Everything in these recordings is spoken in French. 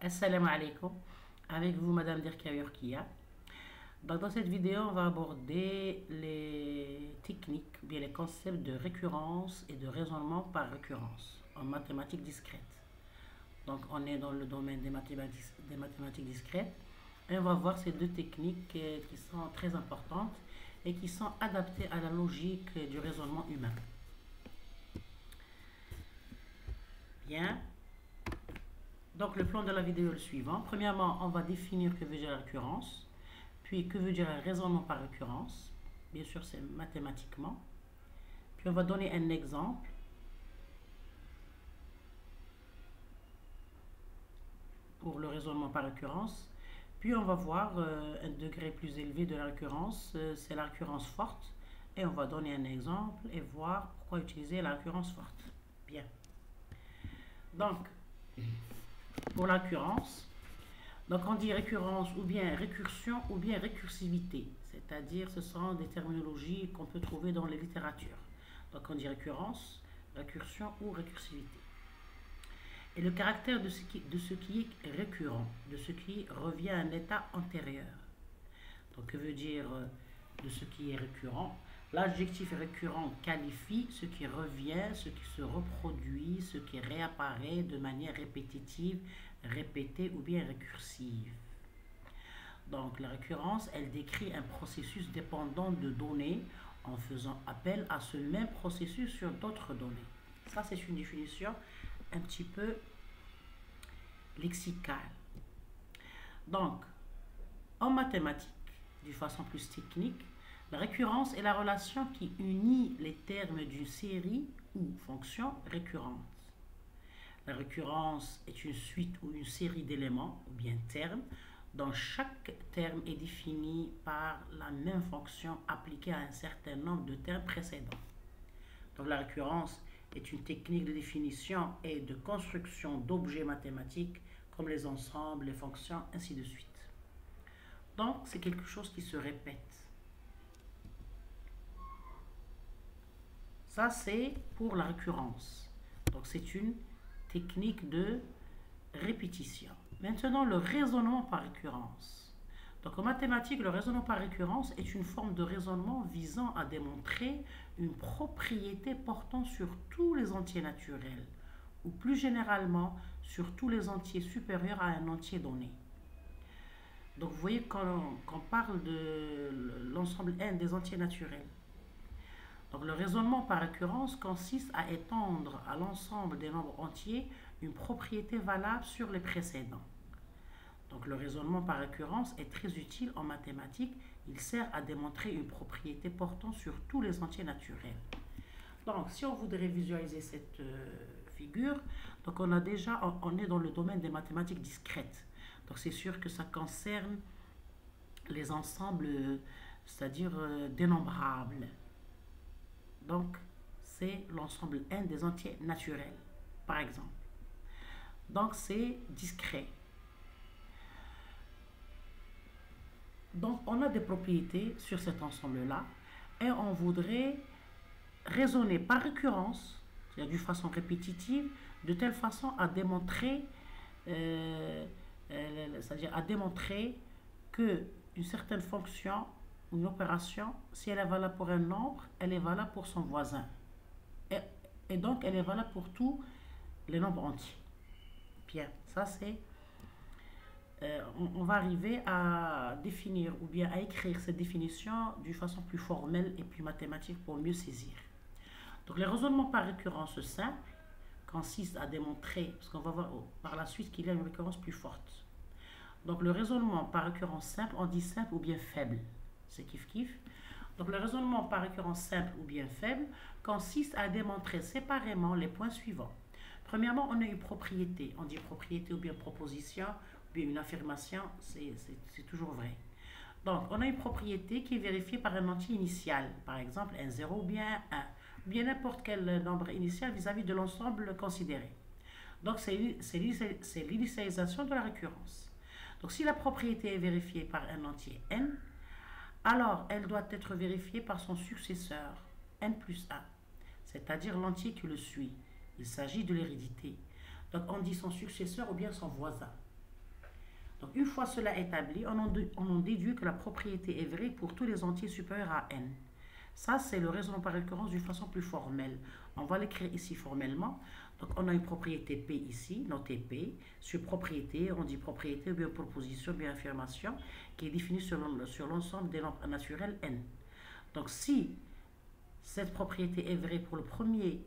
Assalamu alaikum, avec vous Madame Dirka Yurkia. Donc, dans cette vidéo, on va aborder les techniques, bien les concepts de récurrence et de raisonnement par récurrence en mathématiques discrètes. Donc, on est dans le domaine des mathématiques discrètes et on va voir ces deux techniques qui sont très importantes et qui sont adaptées à la logique du raisonnement humain. Bien. Donc, le plan de la vidéo est le suivant. Premièrement, on va définir que veut dire la récurrence. Puis, que veut dire un raisonnement par récurrence. Bien sûr, c'est mathématiquement. Puis, on va donner un exemple. Pour le raisonnement par récurrence. Puis, on va voir un degré plus élevé de la récurrence. C'est la récurrence forte. Et on va donner un exemple et voir pourquoi utiliser la récurrence forte. Bien. Donc, pour la récurrence, donc on dit récurrence ou bien récursion ou bien récursivité, c'est-à-dire ce sont des terminologies qu'on peut trouver dans les littératures. Donc on dit récurrence, récursion ou récursivité. Et le caractère de ce qui est récurrent, de ce qui revient à un état antérieur. Donc que veut dire de ce qui est récurrent? L'adjectif récurrent qualifie ce qui revient, ce qui se reproduit, ce qui réapparaît de manière répétitive, répétée ou bien récursive. Donc la récurrence, elle décrit un processus dépendant de données en faisant appel à ce même processus sur d'autres données. Ça, c'est une définition un petit peu lexicale. Donc, en mathématiques, d'une façon plus technique, la récurrence est la relation qui unit les termes d'une série ou fonction récurrente. La récurrence est une suite ou une série d'éléments ou bien termes dont chaque terme est défini par la même fonction appliquée à un certain nombre de termes précédents. Donc la récurrence est une technique de définition et de construction d'objets mathématiques comme les ensembles, les fonctions, ainsi de suite. Donc c'est quelque chose qui se répète. Ça, c'est pour la récurrence. Donc, c'est une technique de répétition. Maintenant, le raisonnement par récurrence. Donc, en mathématiques, le raisonnement par récurrence est une forme de raisonnement visant à démontrer une propriété portant sur tous les entiers naturels, ou plus généralement, sur tous les entiers supérieurs à un entier donné. Donc, vous voyez, quand on parle de l'ensemble n des entiers naturels, donc, le raisonnement par récurrence consiste à étendre à l'ensemble des nombres entiers une propriété valable sur les précédents. Donc, le raisonnement par récurrence est très utile en mathématiques. Il sert à démontrer une propriété portant sur tous les entiers naturels. Donc, si on voudrait visualiser cette figure, donc on est dans le domaine des mathématiques discrètes. Donc, c'est sûr que ça concerne les ensembles, c'est-à-dire dénombrables. Donc, c'est l'ensemble n des entiers naturels, par exemple. Donc, c'est discret. Donc, on a des propriétés sur cet ensemble-là et on voudrait raisonner par récurrence, c'est-à-dire d'une façon répétitive, de telle façon à démontrer, c'est-à-dire à démontrer qu'une certaine fonction, une opération, si elle est valable pour un nombre, elle est valable pour son voisin. Et donc, elle est valable pour tous les nombres entiers. Bien, ça c'est... on va arriver à définir ou bien à écrire cette définition d'une façon plus formelle et plus mathématique pour mieux saisir. Donc, les raisonnements par récurrence simple consistent à démontrer, parce qu'on va voir par la suite qu'il y a une récurrence plus forte. Donc, le raisonnement par récurrence simple, on dit simple ou bien faible. C'est kiff-kiff. Donc, le raisonnement par récurrence simple ou bien faible consiste à démontrer séparément les points suivants. Premièrement, on a une propriété. On dit propriété ou bien proposition, ou bien une affirmation, c'est toujours vrai. Donc, on a une propriété qui est vérifiée par un entier initial, par exemple un 0 ou bien 1, ou bien n'importe quel nombre initial vis-à-vis de l'ensemble considéré. Donc, c'est l'initialisation de la récurrence. Donc, si la propriété est vérifiée par un entier n, alors elle doit être vérifiée par son successeur, n plus 1, c'est-à-dire l'entier qui le suit. Il s'agit de l'hérédité. Donc on dit son successeur ou bien son voisin. Donc, une fois cela établi, on en déduit que la propriété est vraie pour tous les entiers supérieurs à n. Ça, c'est le raisonnement par récurrence d'une façon plus formelle. On va l'écrire ici formellement. Donc, on a une propriété P ici, notée P. Sur propriété, on dit propriété, ou bien proposition, ou bien affirmation, qui est définie sur l'ensemble des nombres naturels n. Donc, si cette propriété est vraie pour le premier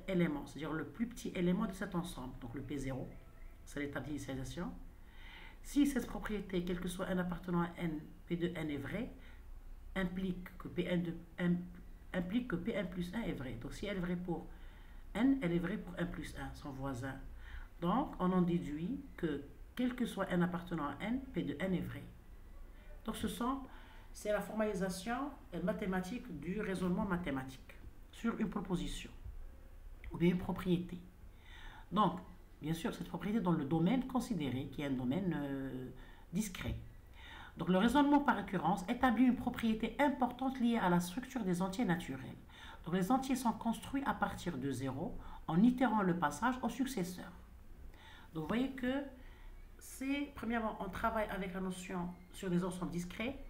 élément, c'est-à-dire le plus petit élément de cet ensemble, donc le P0, c'est l'état d'initialisation. Si cette propriété, quel que soit n appartenant à n, P de n est vrai, implique que Pn plus 1 est vrai. Donc si elle est vraie pour n, elle est vraie pour n plus 1, son voisin. Donc on en déduit que quel que soit n appartenant à n, P de n est vrai. Donc c'est la formalisation mathématique du raisonnement mathématique sur une proposition ou bien une propriété. Donc, bien sûr, cette propriété dans le domaine considéré, qui est un domaine discret. Donc, le raisonnement par récurrence établit une propriété importante liée à la structure des entiers naturels. Donc, les entiers sont construits à partir de 0 en itérant le passage au successeur. Donc, vous voyez que premièrement, on travaille avec la notion sur des ensembles discrets,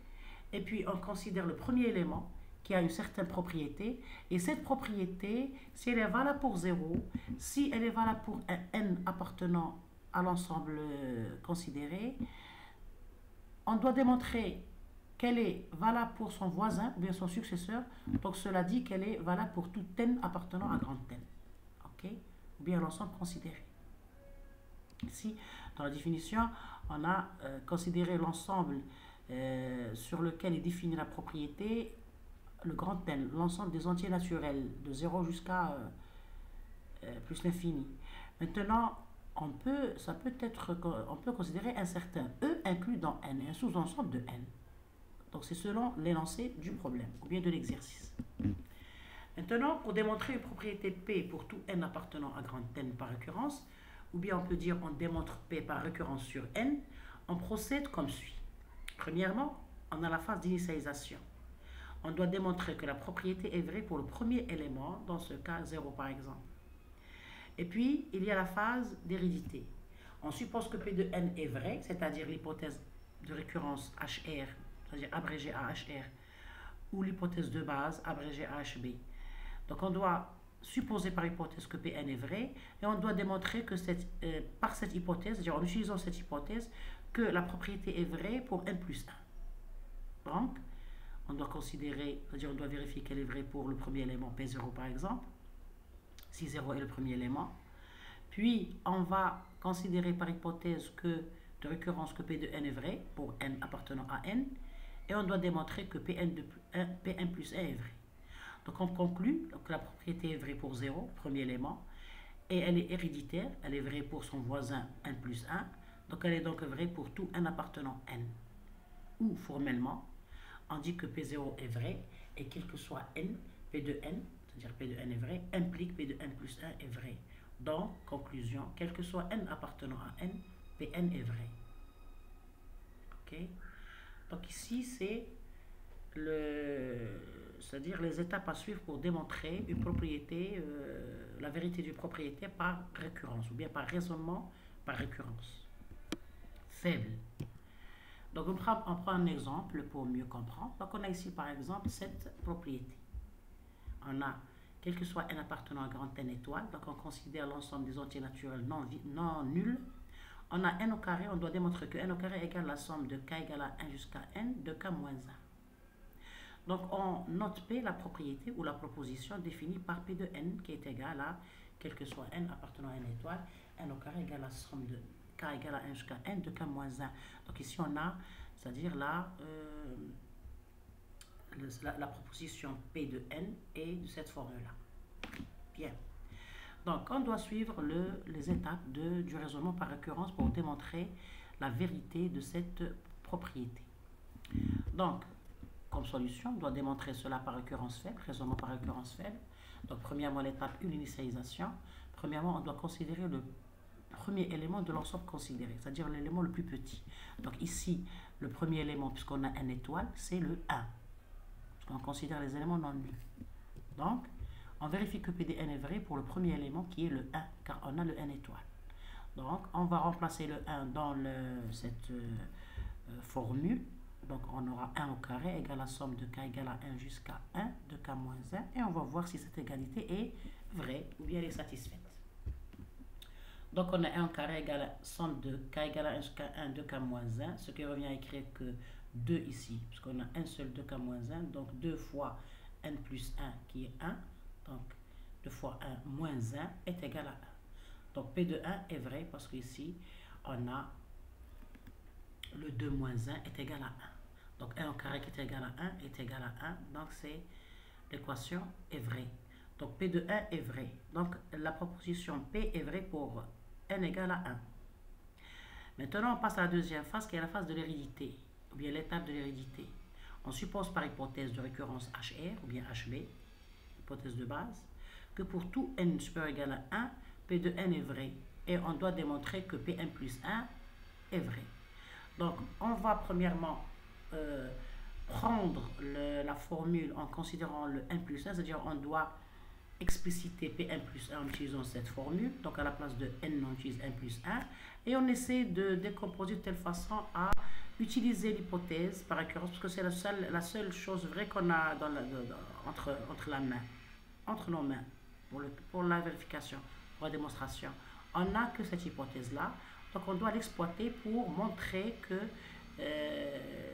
et puis on considère le premier élément qui a une certaine propriété, et cette propriété, si elle est valable pour 0, si elle est valable pour un n appartenant à l'ensemble considéré, on doit démontrer qu'elle est valable pour son voisin ou bien son successeur, donc cela dit qu'elle est valable pour tout n appartenant à grand n, ok, ou bien l'ensemble considéré. Ici, dans la définition, on a considéré l'ensemble sur lequel est définie la propriété, le grand N, l'ensemble des entiers naturels, de 0 jusqu'à plus l'infini. Maintenant, on peut considérer un certain E inclus dans N, un sous-ensemble de N. Donc c'est selon l'énoncé du problème, ou bien de l'exercice. Maintenant, pour démontrer une propriété P pour tout N appartenant à grand N par récurrence, ou bien on peut dire on démontre P par récurrence sur N, on procède comme suit. Premièrement, on a la phase d'initialisation. On doit démontrer que la propriété est vraie pour le premier élément, dans ce cas 0 par exemple. Et puis, il y a la phase d'hérédité. On suppose que P de n est vrai, c'est-à-dire l'hypothèse de récurrence HR, c'est-à-dire abrégée à HR, ou l'hypothèse de base abrégée à HB. Donc on doit supposer par hypothèse que Pn est vrai, et on doit démontrer que par cette hypothèse, c'est-à-dire en utilisant cette hypothèse, que la propriété est vraie pour n plus 1. Donc, on doit considérer, c'est-à-dire on doit vérifier qu'elle est vraie pour le premier élément P0 par exemple, si 0 est le premier élément. Puis, on va considérer par hypothèse de récurrence que P de n est vrai pour n appartenant à n, et on doit démontrer que Pn plus 1 est vrai. Donc on conclut que la propriété est vraie pour 0, premier élément, et elle est héréditaire, elle est vraie pour son voisin n plus 1, donc elle est donc vraie pour tout n appartenant n. Ou formellement, on dit que P0 est vrai, et quel que soit n, P de n, c'est-à-dire P de n est vrai, implique P de n plus 1 est vrai. Donc, conclusion, quel que soit n appartenant à n, Pn est vrai. Ok? Donc ici, c'est-à-dire les étapes à suivre pour démontrer une propriété, la vérité d'une propriété par récurrence, ou bien par raisonnement par récurrence. Faible. Donc on prend un exemple pour mieux comprendre. Donc on a ici par exemple cette propriété. On a, quel que soit n appartenant à grand n étoile, donc on considère l'ensemble des entiers naturels non nuls. On a n au carré, on doit démontrer que n au carré égale la somme de k égale à 1 jusqu'à n de k moins 1. Donc on note P, la propriété ou la proposition définie par P de n qui est égale à, quel que soit n appartenant à n étoile, n au carré égale la somme de k égale à 1 jusqu'à n de k moins 1. Donc ici on a, c'est-à-dire la proposition P de n est de cette forme-là. Bien. Donc on doit suivre les étapes du raisonnement par récurrence pour démontrer la vérité de cette propriété. Donc, comme solution, on doit démontrer cela par récurrence faible, raisonnement par récurrence faible. Donc, premièrement, l'étape 1, l'initialisation. Premièrement, on doit considérer le premier élément de l'ensemble considéré, c'est-à-dire l'élément le plus petit. Donc, ici, le premier élément, puisqu'on a n étoile, c'est le 1. Parce qu'on considère les éléments non nuls. Donc, on vérifie que P de n est vrai pour le premier élément qui est le 1, car on a le n étoile. Donc, on va remplacer le 1 dans cette formule. Donc, on aura 1 au carré égale la somme de k égale à 1 jusqu'à 1 de k moins 1. Et on va voir si cette égalité est vraie ou bien elle est satisfaite. Donc, on a 1 au carré égale à la somme de k égale à 1 jusqu'à 1 de k moins 1. Ce qui revient à écrire que 2 ici, puisqu'on a un seul 2k moins 1. Donc, 2 fois n plus 1 qui est 1. Donc, 2 fois 1 moins 1 est égal à 1. Donc, P de 1 est vrai parce qu'ici, on a le 2 moins 1 est égal à 1. Donc, 1 au carré qui est égal à 1 est égal à 1. Donc, l'équation est vraie. Donc, P de 1 est vrai. Donc, la proposition P est vraie pour n égale à 1. Maintenant, on passe à la deuxième phase qui est la phase de l'hérédité, ou bien l'étape de l'hérédité. On suppose par hypothèse de récurrence HR ou bien HB, hypothèse de base, que pour tout n supérieur ou égal à 1, P de n est vrai. Et on doit démontrer que Pn plus 1 est vrai. Donc, on va premièrement prendre la formule en considérant le n plus 1, c'est-à-dire on doit expliciter Pn plus 1 en utilisant cette formule. Donc, à la place de n, on utilise n plus 1. Et on essaie de décomposer de telle façon à utiliser l'hypothèse par récurrence, parce que c'est la seule chose vraie qu'on a entre nos mains, pour la vérification, pour la démonstration. On n'a que cette hypothèse-là. Donc, on doit l'exploiter pour montrer que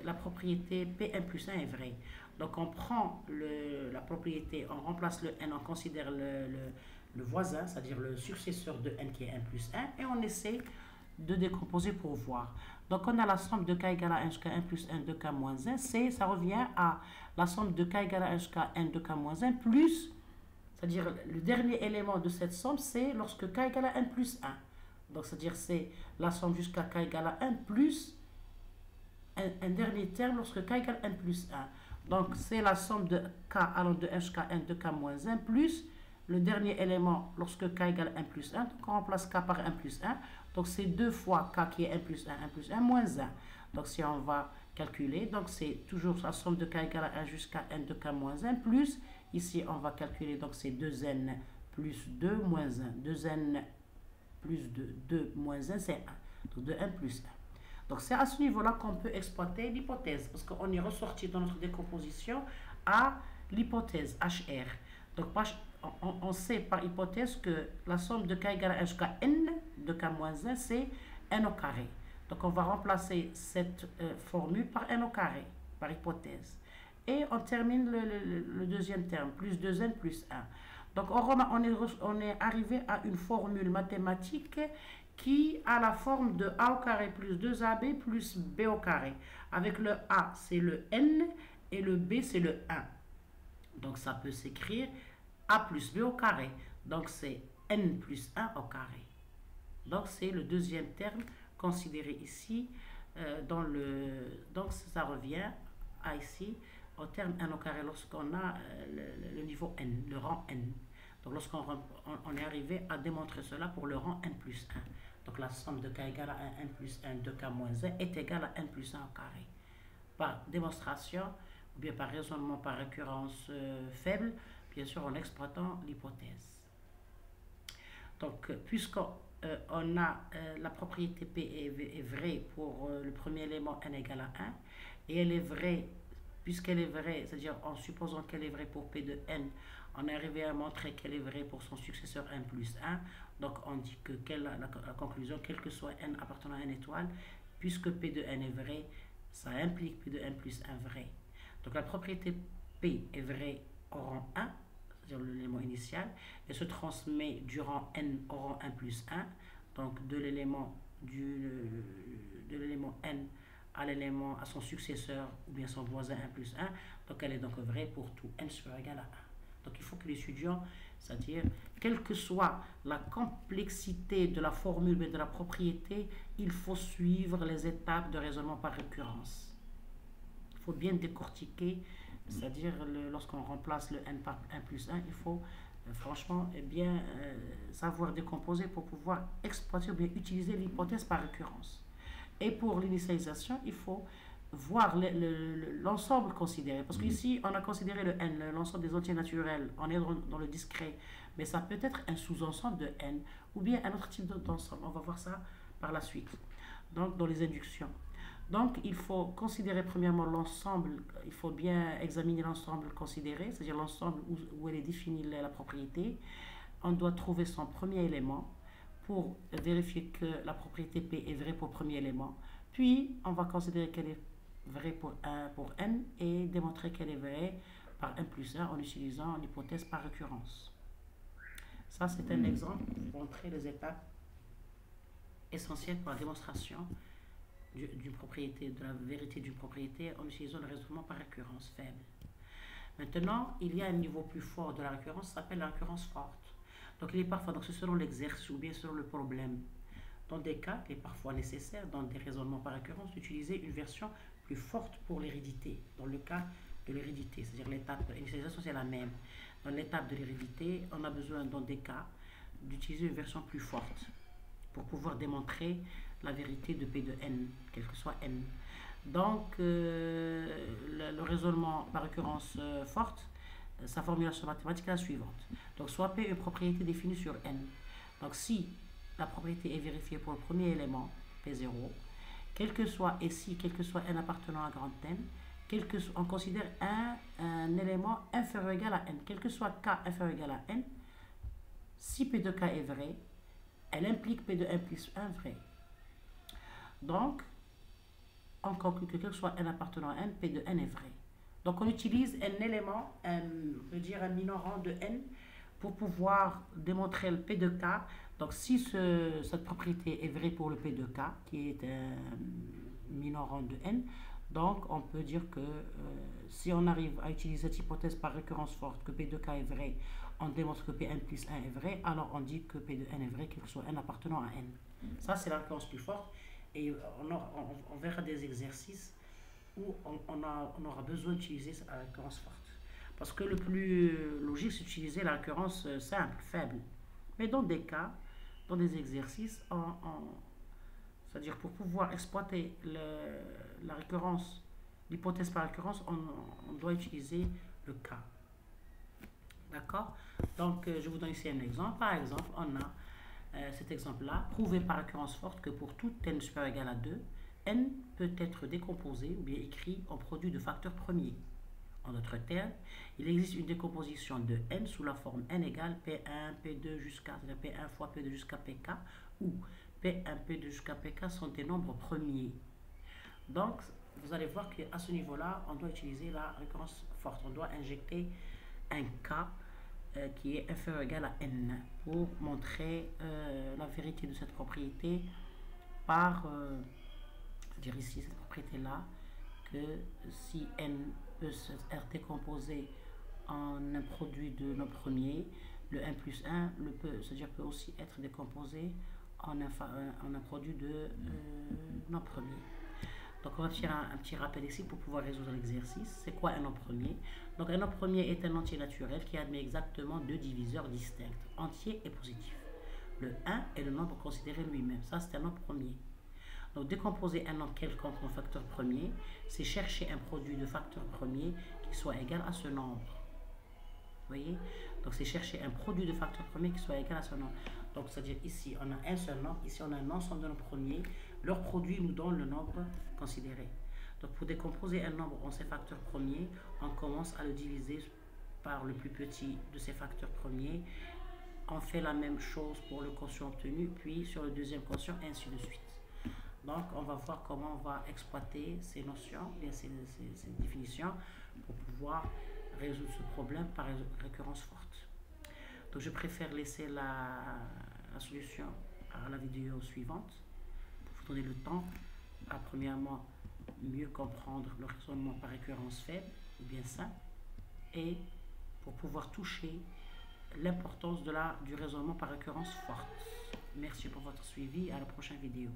la propriété Pn plus 1 est vraie. Donc, on prend la propriété, on remplace le n, on considère le voisin, c'est-à-dire le successeur de n qui est n plus 1, et on essaie de décomposer pour voir. Donc, on a la somme de k égale à 1 jusqu'à 1 plus 1 de k moins 1. Ça revient à la somme de k égale à 1 jusqu'à 1 de k moins 1 plus, c'est-à-dire le dernier élément de cette somme, c'est lorsque k égale à 1 plus 1. Donc, c'est-à-dire c'est la somme jusqu'à k égale à 1 plus un dernier terme lorsque k égale 1 plus 1. Donc, c'est la somme de k allant de 1 jusqu'à 1 de k moins 1 plus le dernier élément lorsque k égale 1 plus 1. Donc, on remplace k par 1 plus 1. Donc, c'est 2 fois k qui est 1 plus 1, 1 plus 1 moins 1. Donc, si on va calculer, donc c'est toujours la somme de k égale à 1 jusqu'à 1 de k moins 1 plus, ici on va calculer, donc c'est 2n plus 2 moins 1. 2n plus 2 moins 1, c'est 1. Donc, de 1 plus 1. Donc, c'est à ce niveau-là qu'on peut exploiter l'hypothèse, parce qu'on est ressorti dans notre décomposition à l'hypothèse HR. Donc, on sait par hypothèse que la somme de k égale à 1 jusqu'à n de k moins 1, c'est n au carré. Donc, on va remplacer cette formule par n au carré, par hypothèse. Et on termine le deuxième terme, plus 2n plus 1. Donc, on est arrivé à une formule mathématique qui a la forme de a au carré plus 2ab plus b au carré. Avec le a, c'est le n, et le b, c'est le 1. Donc, ça peut s'écrire a plus b au carré. Donc, c'est n plus 1 au carré. Donc, c'est le deuxième terme considéré ici. Donc, ça revient à ici, au terme n au carré, lorsqu'on a le niveau n, le rang n. Donc, lorsqu'on est arrivé à démontrer cela pour le rang n plus 1. Donc, la somme de k égale à 1 n plus 1 de k moins 1 est égale à n plus 1 au carré. Par démonstration, ou bien par raisonnement par récurrence faible, bien sûr en exploitant l'hypothèse. Donc, puisqu'on a la propriété P est vraie pour le premier élément n égale à 1, et elle est vraie, puisqu'elle est vraie, c'est-à-dire en supposant qu'elle est vraie pour P de n, on est arrivé à montrer qu'elle est vraie pour son successeur n plus 1. Donc, on dit que la conclusion, quel que soit n appartenant à n étoile, puisque P de n est vrai, ça implique P de n plus 1 vrai. Donc, la propriété P est vraie au rang 1, c'est-à-dire l'élément initial, et se transmet du rang n au rang 1 plus 1, donc de l'élément n à son successeur ou bien son voisin 1 plus 1. Donc, elle est donc vraie pour tout n supérieur égal à 1. Donc, il faut que l'étudiant, c'est-à-dire, quelle que soit la complexité de la formule, mais de la propriété, il faut suivre les étapes de raisonnement par récurrence. Il faut bien décortiquer, c'est-à-dire, lorsqu'on remplace le n par 1 plus 1, il faut franchement bien savoir décomposer pour pouvoir exploiter ou bien utiliser l'hypothèse par récurrence. Et pour l'initialisation, il faut voir l'ensemble considéré. Parce qu'ici, on a considéré le n, l'ensemble des entiers naturels. On est dans le discret. mais ça peut être un sous-ensemble de n ou bien un autre type d'ensemble. On va voir ça par la suite. Donc, dans les inductions. Donc, il faut considérer premièrement l'ensemble, il faut bien examiner l'ensemble considéré, c'est-à-dire l'ensemble où elle est définie la propriété. On doit trouver son premier élément pour vérifier que la propriété P est vraie pour le premier élément. Puis, on va considérer qu'elle est vraie pour n et démontrer qu'elle est vraie par n plus 1 en utilisant l'hypothèse par récurrence. Ça, c'est un exemple pour montrer les étapes essentielles pour la démonstration d'une propriété, de la vérité d'une propriété en utilisant le raisonnement par récurrence faible. Maintenant, il y a un niveau plus fort de la récurrence, ça s'appelle la récurrence forte. Donc, il est parfois, donc c'est selon l'exercice ou bien selon le problème. Dans des cas, il est parfois nécessaire, dans des raisonnements par récurrence, d'utiliser une version plus forte pour l'hérédité. Dans le cas de l'hérédité, c'est-à-dire l'étape, l'initialisation c'est la même. Dans l'étape de l'hérédité, on a besoin, dans des cas, d'utiliser une version plus forte pour pouvoir démontrer la vérité de P de n, quel que soit n. Donc, le raisonnement par récurrence forte, sa formulation mathématique est la suivante. Donc, soit P est une propriété définie sur n. Donc, si la propriété est vérifiée pour le premier élément, P0, quel que soit, et si, quel que soit n appartenant à grand n, on considère un élément inférieur ou égal à n. Quel que soit k inférieur ou égal à n, si P de k est vrai, elle implique P de n plus 1 vrai. Donc, on conclut que quel que soit n appartenant à n, P de n est vrai. Donc, on utilise un élément, on peut dire un minorant de n, pour pouvoir démontrer le P de k. Donc, si cette propriété est vraie pour le P de k, qui est un minorant de n, donc on peut dire que si on arrive à utiliser cette hypothèse par récurrence forte, que P de k est vrai, on démontre que Pn plus 1 est vrai, alors on dit que P de n est vrai, quel que soit n appartenant à n. Ça, c'est la récurrence plus forte. Et on verra des exercices où on aura besoin d'utiliser la récurrence forte. Parce que le plus logique, c'est d'utiliser la récurrence simple, faible. Mais dans des cas, dans des exercices, c'est-à-dire pour pouvoir exploiter la récurrence, l'hypothèse par récurrence, on doit utiliser le cas. D'accord? Donc, je vous donne ici un exemple. Par exemple, on a cet exemple-là, prouvé par récurrence forte que pour tout n supérieur ou égal à 2, n peut être décomposé ou bien écrit en produit de facteurs premiers. En d'autres termes, il existe une décomposition de n sous la forme n égale P1, P2 jusqu'à P1 fois P2 jusqu'à Pk, où P1, P2 jusqu'à Pk sont des nombres premiers. Donc, vous allez voir qu'à ce niveau-là, on doit utiliser la récurrence forte. On doit injecter un k qui est inférieur ou égal à n pour montrer la vérité de cette propriété par, c'est-à-dire ici, cette propriété-là, que si n peut être décomposé en un produit de nombres premiers, le n plus 1 c'est-à-dire peut aussi être décomposé en un produit de nombres premiers. Donc, on va faire un petit rappel ici pour pouvoir résoudre l'exercice. C'est quoi un nombre premier? Donc, un nombre premier est un entier naturel qui admet exactement deux diviseurs distincts, entier et positif. Le 1 est le nombre considéré lui-même. Ça, c'est un nombre premier. Donc, décomposer un nombre quelconque en facteur premier, c'est chercher un produit de facteurs premiers qui soit égal à ce nombre. Vous voyez? Donc, c'est chercher un produit de facteurs premiers qui soit égal à ce nombre. Donc, c'est-à-dire ici, on a un seul nombre. Ici, on a un ensemble de nombres premiers. Leur produit nous donne le nombre considéré. Donc, pour décomposer un nombre en ses facteurs premiers, on commence à le diviser par le plus petit de ses facteurs premiers. On fait la même chose pour le quotient obtenu, puis sur le deuxième quotient, et ainsi de suite. Donc, on va voir comment on va exploiter ces notions, ces définitions, pour pouvoir résoudre ce problème par récurrence forte. Donc, je préfère laisser la solution à la vidéo suivante, pour vous donner le temps à, premièrement, mieux comprendre le raisonnement par récurrence faible, ou bien simple, et pour pouvoir toucher l'importance du raisonnement par récurrence forte. Merci pour votre suivi, à la prochaine vidéo.